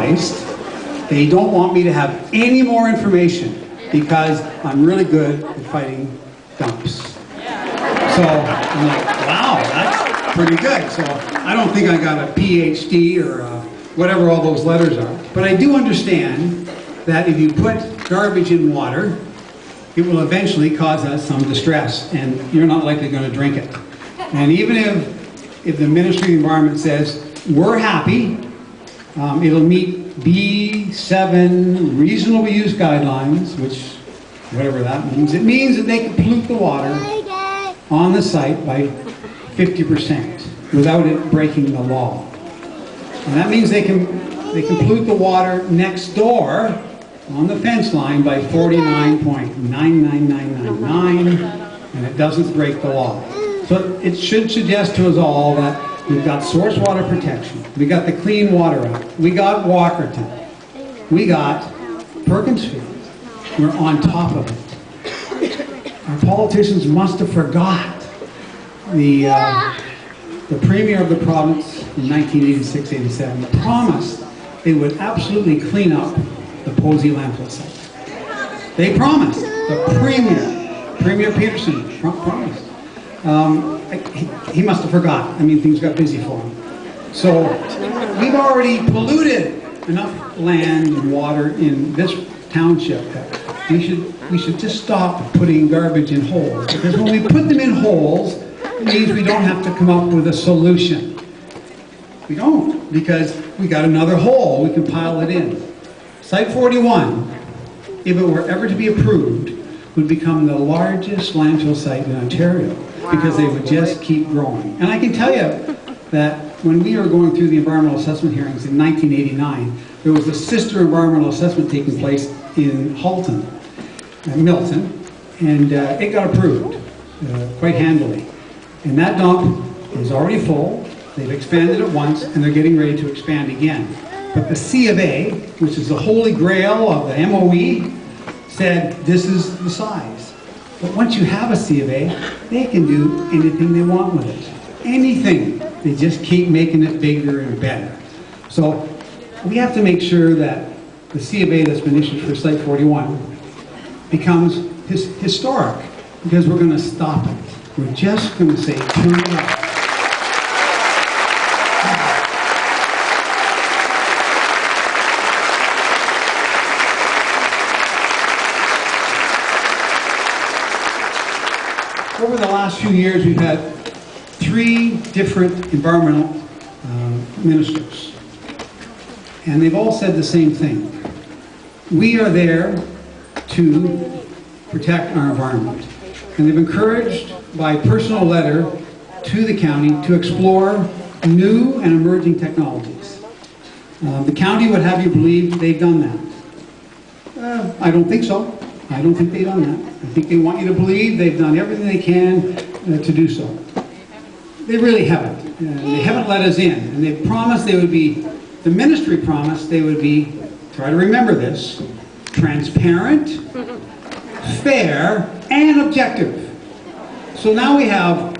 advised they don't want me to have any more information because I'm really good at fighting dumps. So I'm like, wow, that's pretty good. So I don't think I got a PhD or whatever all those letters are. But I do understand that if you put garbage in water, it will eventually cause us some distress, and you're not likely going to drink it. And even if the Ministry of the Environment says, we're happy, it'll meet B7 reasonable use guidelines, which, whatever that means, it means that they can pollute the water on the site by 50% without it breaking the law. And that means they can pollute the water next door on the fence line by 49.99999, and it doesn't break the law. So it should suggest to us all that we've got source water protection, we got the Clean Water Act, we got Walkerton, we got Perkinsfield. We're on top of it. Our politicians must have forgot the Premier of the province in 1986-87 promised they would absolutely clean up the Posey landfill site. They promised. The Premier Peterson promised. He must have forgot. I mean, things got busy for him. So we've already polluted enough land and water in this township that we should just stop putting garbage in holes. Because when we put them in holes, it means we don't have to come up with a solution. We don't, because we got another hole we can pile it in. Site 41, if it were ever to be approved, would become the largest landfill site in Ontario, because they would just keep growing. And I can tell you that when we were going through the environmental assessment hearings in 1989, there was a sister environmental assessment taking place in Milton, and it got approved quite handily. And that dump is already full. They've expanded it once, and they're getting ready to expand again. But the C of A, which is the holy grail of the MOE, said this is the size. But once you have a C of A, they can do anything they want with it. Anything. They just keep making it bigger and better. So we have to make sure that the C of A that's been issued for Site 41 becomes historic, because we're going to stop it. We're just going to say, turn it off. Over the last few years, we've had 3 different environmental ministers. And they've all said the same thing. We are there to protect our environment. And they've encouraged, by personal letter to the county, to explore new and emerging technologies. The county would have you believe they've done that. I don't think so. I don't think they've done that. I think they want you to believe they've done everything they can to do so. They really haven't. They haven't let us in. And they promised they would be, the ministry promised they would be, try to remember this, transparent, fair, and objective. So now we have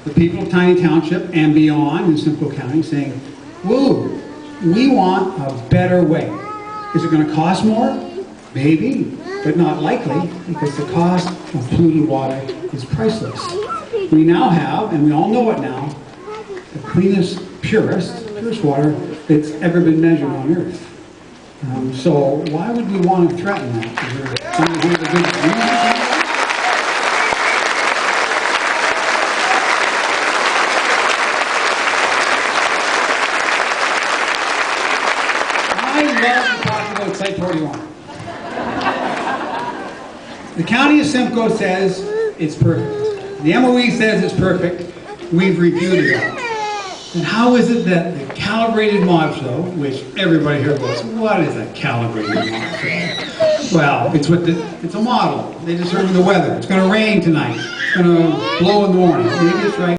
the people of Tiny Township and beyond in Simcoe County saying, woo, we want a better way. Is it going to cost more? Maybe, but not likely, because the cost of polluted water is priceless. We now have, and we all know it now, the cleanest, purest water that's ever been measured on Earth. So why would we want to threaten that? Is there something here that good reason? I love to talk about Site 41. The County of Simcoe says it's perfect. The MOE says it's perfect. We've reviewed it all. And how is it that the calibrated mod flow, which everybody here goes, what is a calibrated mod flow? Well, it's a model. They determine the weather. It's going to rain tonight. It's going to blow in the morning. Maybe it's right.